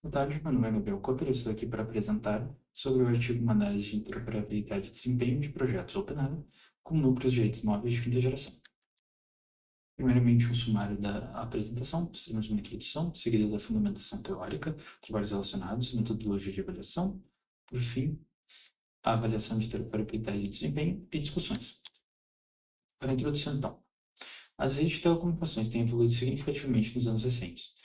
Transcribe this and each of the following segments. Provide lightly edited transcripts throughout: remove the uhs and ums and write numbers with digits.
Boa tarde, meu nome é Gabriel Cooper, eu estou aqui para apresentar sobre o artigo Uma análise de interoperabilidade e desempenho de projetos OpenAI com núcleos de redes móveis de quinta geração. Primeiramente, um sumário da apresentação, teremos uma introdução, seguida da fundamentação teórica, trabalhos relacionados, metodologia de avaliação, por fim, a avaliação de interoperabilidade e desempenho e discussões. Para a introdução, então, as redes de telecomunicações têm evoluído significativamente nos anos recentes,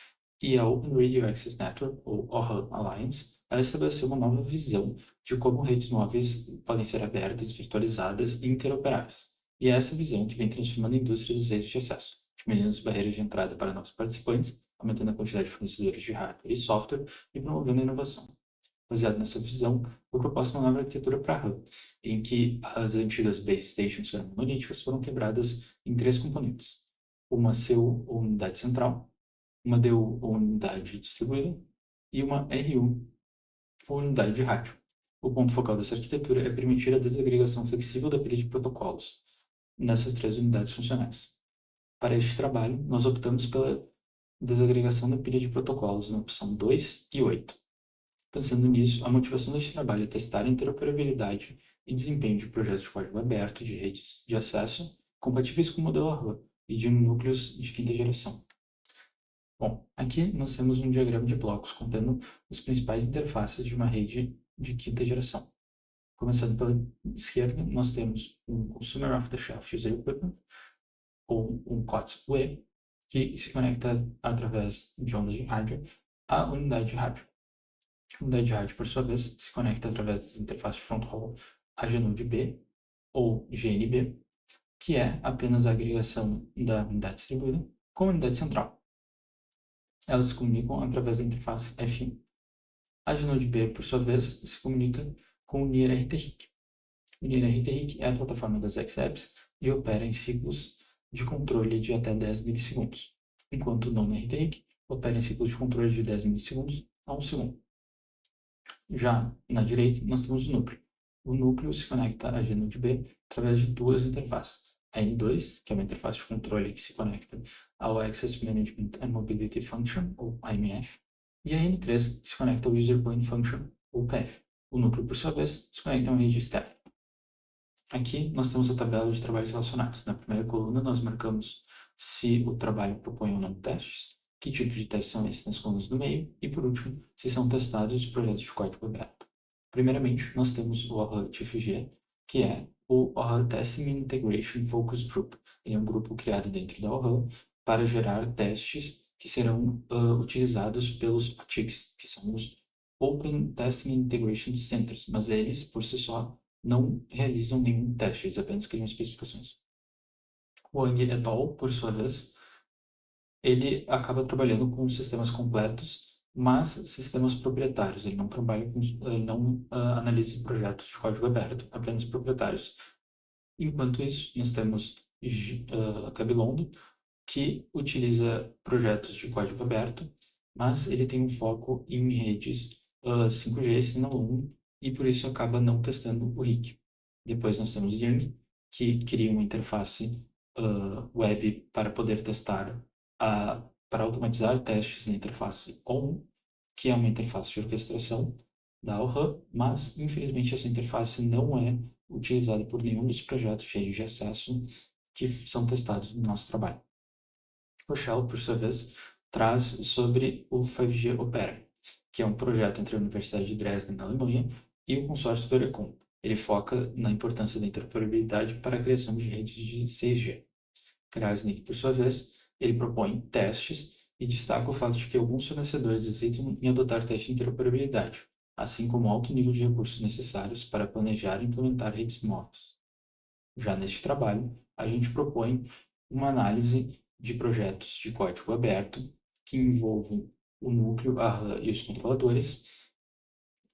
e a Open Radio Access Network, ou ORAN Alliance, ela estabeleceu uma nova visão de como redes móveis podem ser abertas, virtualizadas e interoperáveis. E é essa visão que vem transformando a indústria das redes de acesso, diminuindo as barreiras de entrada para novos participantes, aumentando a quantidade de fornecedores de hardware e software e promovendo a inovação. Baseado nessa visão, foi proposta uma nova arquitetura para RAM, em que as antigas base stations que eram monolíticas foram quebradas em três componentes: uma CPU ou unidade central, uma DU ou unidade distribuída e uma RU ou unidade de rádio. O ponto focal dessa arquitetura é permitir a desagregação flexível da pilha de protocolos nessas três unidades funcionais. Para este trabalho, nós optamos pela desagregação da pilha de protocolos na opção 2 e 8. Pensando nisso, a motivação deste trabalho é testar a interoperabilidade e desempenho de projetos de código aberto de redes de acesso compatíveis com o modelo RAM e de núcleos de quinta geração. Bom, aqui nós temos um diagrama de blocos contendo as principais interfaces de uma rede de quinta geração. Começando pela esquerda, nós temos um Consumer Off-the-Shelf User Equipment, ou um COTS-UE, que se conecta através de ondas de rádio à unidade de rádio. A unidade de rádio, por sua vez, se conecta através das interfaces front hall a GNODE B, ou GNB, que é apenas a agregação da unidade distribuída com a unidade central. Elas se comunicam através da interface F1. A GNODE B, por sua vez, se comunica com o NIR-RTRIC. O NIR-RTRIC é a plataforma das X-Apps e opera em ciclos de controle de até 10 milissegundos, enquanto o non-RTRIC opera em ciclos de controle de 10 milissegundos a 1 segundo. Já na direita, nós temos o núcleo. O núcleo se conecta a GNODE B através de duas interfaces. A N2, que é uma interface de controle que se conecta ao Access Management and Mobility Function, ou AMF, e a N3, que se conecta ao User Point Function, ou PF. O núcleo, por sua vez, se conecta a uma rede externa. Aqui nós temos a tabela de trabalhos relacionados. Na primeira coluna, nós marcamos se o trabalho propõe ou não testes, que tipo de testes são esses nas colunas do meio, e por último, se são testados os projetos de código aberto. Primeiramente, nós temos o ORAN TFG, que é o ORAN Testing and Integration Focus Group. Ele é um grupo criado dentro da ORAN para gerar testes que serão utilizados pelos OTICs, que são os Open Testing and Integration Centers, mas eles, por si só, não realizam nenhum teste, eles apenas criam especificações. O Wang et al., por sua vez, ele acaba trabalhando com sistemas completos, mas sistemas proprietários. Ele não trabalha com, ele não analisa projetos de código aberto, apenas proprietários. Enquanto isso, nós temos Cabilondo, que utiliza projetos de código aberto, mas ele tem um foco em redes 5G e Sentinel 1, e por isso acaba não testando o RIC. Depois nós temos Yang, que cria uma interface web para poder testar, para automatizar testes na interface ON, que é uma interface de orquestração da ORAN, mas infelizmente essa interface não é utilizada por nenhum dos projetos de rede de acesso que são testados no nosso trabalho. O Shell, por sua vez, traz sobre o 5G Opera, que é um projeto entre a Universidade de Dresden, na Alemanha, e o consórcio do Erecom. Ele foca na importância da interoperabilidade para a criação de redes de 6G. Krasnik, por sua vez, ele propõe testes e destaca o fato de que alguns fornecedores hesitam em adotar testes de interoperabilidade, assim como o alto nível de recursos necessários para planejar e implementar redes móveis. Já neste trabalho, a gente propõe uma análise de projetos de código aberto que envolvam o núcleo, a RAM e os controladores,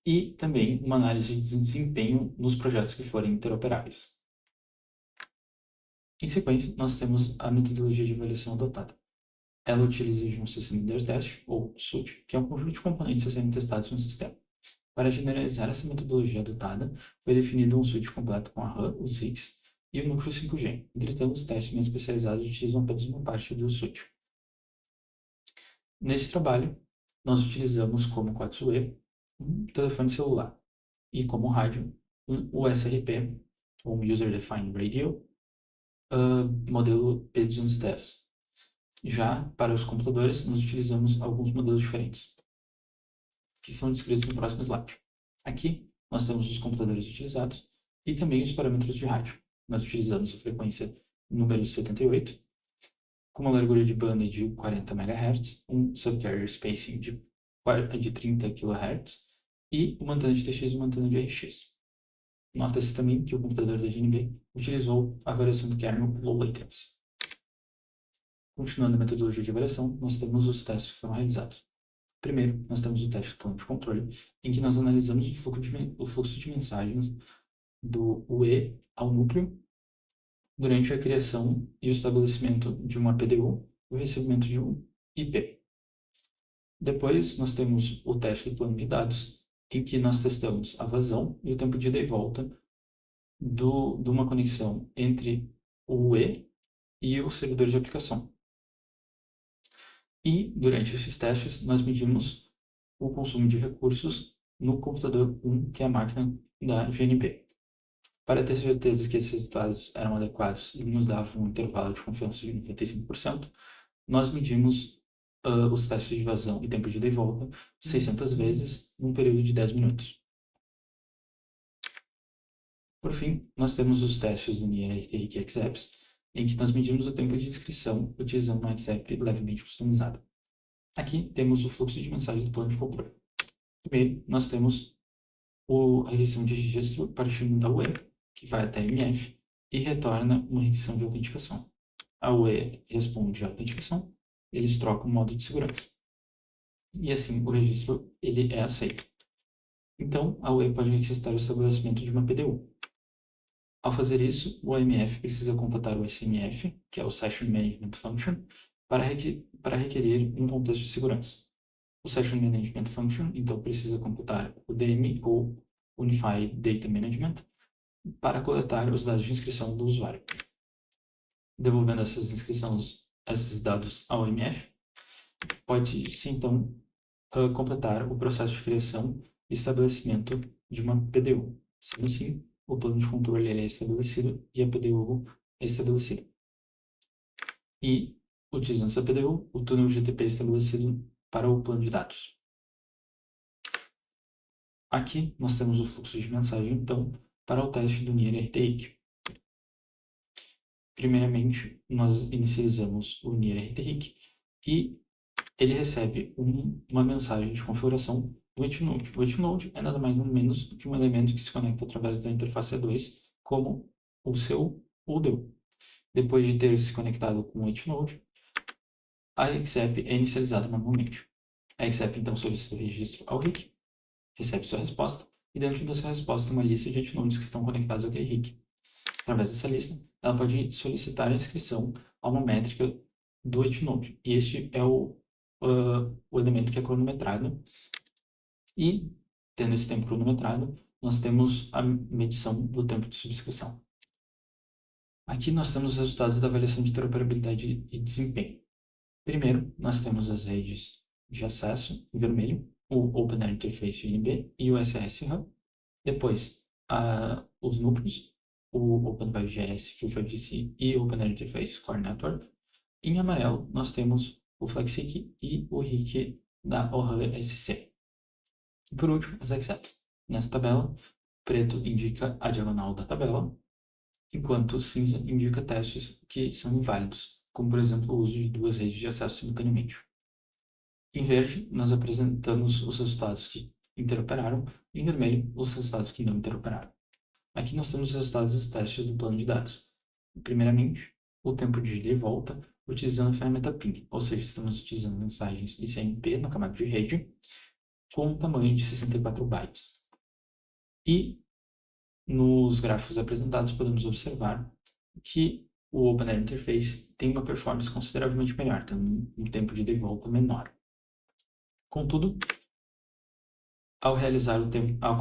e também uma análise de desempenho nos projetos que forem interoperáveis. Em sequência, nós temos a metodologia de avaliação adotada. Ela utiliza de um System Leader Test, ou SUT, que é um conjunto de componentes a serem testados no sistema. Para generalizar essa metodologia adotada, foi definido um SUT completo com a RAM, os RICs e o núcleo 5G. Entretanto, os testes mais especializados utilizam apenas uma parte do SUT. Nesse trabalho, nós utilizamos como código USB um telefone celular e como rádio um USRP, um User Defined Radio, modelo P210. Já para os computadores, nós utilizamos alguns modelos diferentes, que são descritos no próximo slide. Aqui, nós temos os computadores utilizados e também os parâmetros de rádio. Nós utilizamos a frequência número 78, com uma largura de banda de 40 MHz, um subcarrier spacing de 30 kHz e uma antena de TX e uma antena de RX. Nota-se também que o computador da GNB utilizou a variação do kernel Low Latency. Continuando a metodologia de avaliação, nós temos os testes que foram realizados. Primeiro, nós temos o teste do plano de controle, em que nós analisamos o fluxo de mensagens do UE ao núcleo durante a criação e o estabelecimento de uma PDU e o recebimento de um IP. Depois, nós temos o teste do plano de dados, em que nós testamos a vazão e o tempo de ida e volta de uma conexão entre o UE e o servidor de aplicação. E, durante esses testes, nós medimos o consumo de recursos no computador 1, que é a máquina da GNP. Para ter certeza que esses resultados eram adequados e nos davam um intervalo de confiança de 95%, nós medimos os testes de vazão e tempo de ida e volta 600 vezes num período de 10 minutos. Por fim, nós temos os testes do NIR XApps, em que nós medimos o tempo de inscrição utilizando uma XApp levemente customizada. Aqui temos o fluxo de mensagens do plano de controle. Primeiro, nós temos a requisição de registro partindo da UE, que vai até a MF, e retorna uma requisição de autenticação. A UE responde à autenticação, eles trocam o modo de segurança. E assim, o registro ele é aceito. Então, a UE pode requisitar o estabelecimento de uma PDU. Ao fazer isso, o AMF precisa contatar o SMF, que é o Session Management Function, para requerer um contexto de segurança. O Session Management Function, então, precisa computar o DM, ou Unified Data Management, para coletar os dados de inscrição do usuário. Devolvendo esses dados ao AMF, pode-se, então, completar o processo de criação e estabelecimento de uma PDU. Sendo assim, o plano de controle é estabelecido e a PDU é estabelecida. E, utilizando essa PDU, o túnel GTP é estabelecido para o plano de dados. Aqui, nós temos o fluxo de mensagem, então, para o teste do NIR-RTIC. Primeiramente, nós inicializamos o NIR-RTIC e ele recebe uma mensagem de configuração do Etnode. O Etnode é nada mais ou menos do que um elemento que se conecta através da interface A2, como o seu ou DEU. Depois de ter se conectado com o Etnode, a XApp é inicializada manualmente. A XApp então solicita o registro ao RIC, recebe sua resposta, e dentro dessa resposta tem uma lista de Etnodes que estão conectados àquele RIC. Através dessa lista, ela pode solicitar a inscrição a uma métrica do Etnode. E este é o elemento que é cronometrado. E, tendo esse tempo cronometrado, nós temos a medição do tempo de subscrição. Aqui nós temos os resultados da avaliação de interoperabilidade e desempenho. Primeiro, nós temos as redes de acesso, em vermelho, o Open Air Interface GNB e o SRS Hub. Depois, os núcleos, o OpenVibe.js, FreeFibeGC e o Open Air Interface Core Network. Em amarelo, nós temos o FlexRIC e o RIC da ORAN SC. E por último, as XApps. Nessa tabela, preto indica a diagonal da tabela, enquanto cinza indica testes que são inválidos, como por exemplo o uso de duas redes de acesso simultaneamente. Em verde, nós apresentamos os resultados que interoperaram, e em vermelho, os resultados que não interoperaram. Aqui nós temos os resultados dos testes do plano de dados. Primeiramente, o tempo de ida e volta, utilizando a ferramenta ping, ou seja, estamos utilizando mensagens de CMP na camada de rede, com um tamanho de 64 bytes. E nos gráficos apresentados podemos observar que o Open Air Interface tem uma performance consideravelmente melhor, tendo um tempo de ida e volta menor. Contudo, ao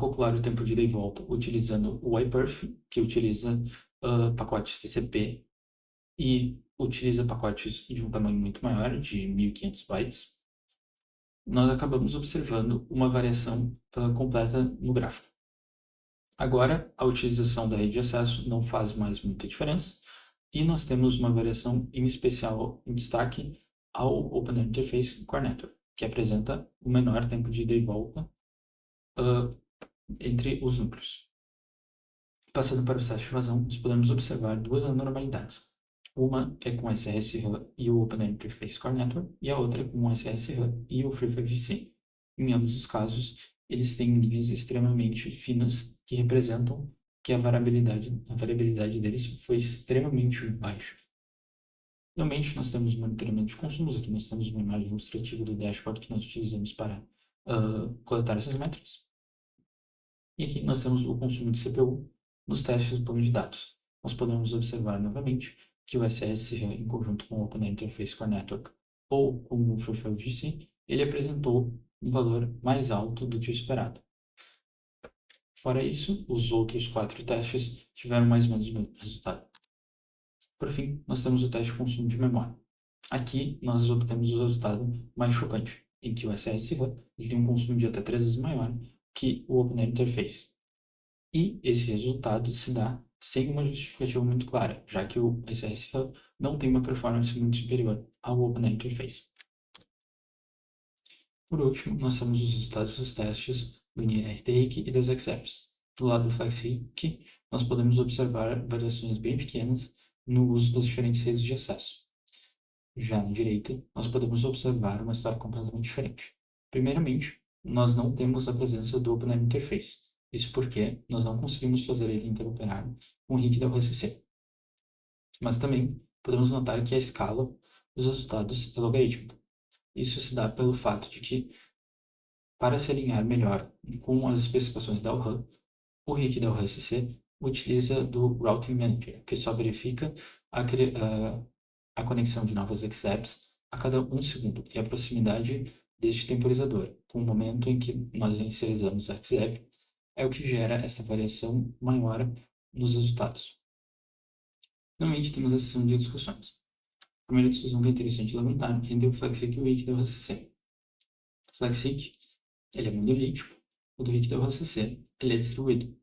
calcular o tempo de ida e volta utilizando o iPerf, que utiliza pacotes TCP e utiliza pacotes de um tamanho muito maior, de 1500 bytes, nós acabamos observando uma variação completa no gráfico. Agora, a utilização da rede de acesso não faz mais muita diferença, e nós temos uma variação em especial em destaque ao Open Interface Core Network, que apresenta o menor tempo de ida e volta entre os núcleos. Passando para o teste de vazão, nós podemos observar duas anormalidades. Uma é com o SRS-RAN e o Open Interface Core Network, e a outra é com o SRS-RAN e o FreeFaceGC. Em ambos os casos, eles têm linhas extremamente finas que representam que a variabilidade deles foi extremamente baixa. Finalmente, nós temos o monitoramento de consumos. Aqui nós temos uma imagem ilustrativa do dashboard que nós utilizamos para coletar essas métricas. E aqui nós temos o consumo de CPU nos testes do plano de dados. Nós podemos observar novamente que o SSRAM, em conjunto com o Open Interface Core Network ou com o FreeFaceGC, ele apresentou um valor mais alto do que o esperado. Fora isso, os outros 4 testes tiveram mais ou menos o mesmo resultado. Por fim, nós temos o teste de consumo de memória. Aqui, nós obtemos o resultado mais chocante, em que o SSRAM tem um consumo de até 3 vezes maior que o Open Interface. E esse resultado se dá sem uma justificativa muito clara, já que o SSRAM não tem uma performance muito superior ao Open Interface. Por último, nós temos os resultados dos testes do NRTIC e das XApps. Do lado do FlexRIC, nós podemos observar variações bem pequenas no uso das diferentes redes de acesso. Já na direita, nós podemos observar uma história completamente diferente. Primeiramente, nós não temos a presença do Open Interface. Isso porque nós não conseguimos fazer ele interoperar com o RIC da URCC. Mas também podemos notar que a escala dos resultados é logarítmica. Isso se dá pelo fato de que, para se alinhar melhor com as especificações da URAN, o RIC da URCC utiliza do Routing Manager, que só verifica a conexão de novas XApps a cada 1 segundo e a proximidade deste temporizador, com o momento em que nós inicializamos a XApp, é o que gera essa variação maior nos resultados. Finalmente, temos a sessão de discussões. A primeira discussão que é interessante levantar é entre o FlexRIC e o RIC da URCC. O FlexRIC ele é monolítico, o do RIC da URCC ele é distribuído.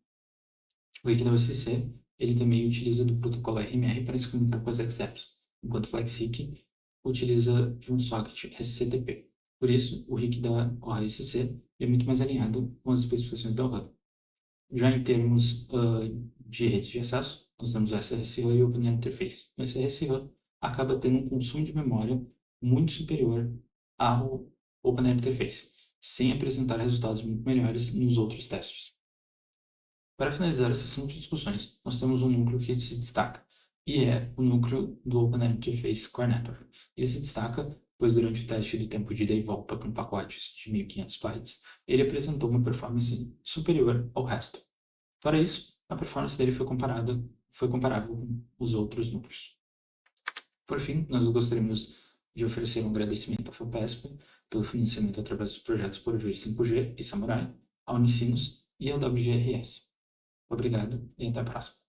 O RIC da URCC ele também utiliza do protocolo RMR para se comunicar com as XApps, enquanto o FlexRIC utiliza de um socket SCTP. Por isso, o RIC da ORCC é muito mais alinhado com as especificações da ORAN. Já em termos de redes de acesso, nós temos o SRS-RAN e o Open Interface. O SRS-RAN acaba tendo um consumo de memória muito superior ao Open Interface, sem apresentar resultados muito melhores nos outros testes. Para finalizar a sessão de discussões, nós temos um núcleo que se destaca, e é o núcleo do Open Interface Core Network. Ele se destaca pois durante o teste do tempo de ida e volta com pacotes de 1500 bytes, ele apresentou uma performance superior ao resto. Para isso, a performance dele foi comparável com os outros núcleos. Por fim, nós gostaríamos de oferecer um agradecimento à FAPESP pelo financiamento através dos projetos Por Vir 5G e Samurai, à Unicinos e ao WGRS. Obrigado e até a próxima.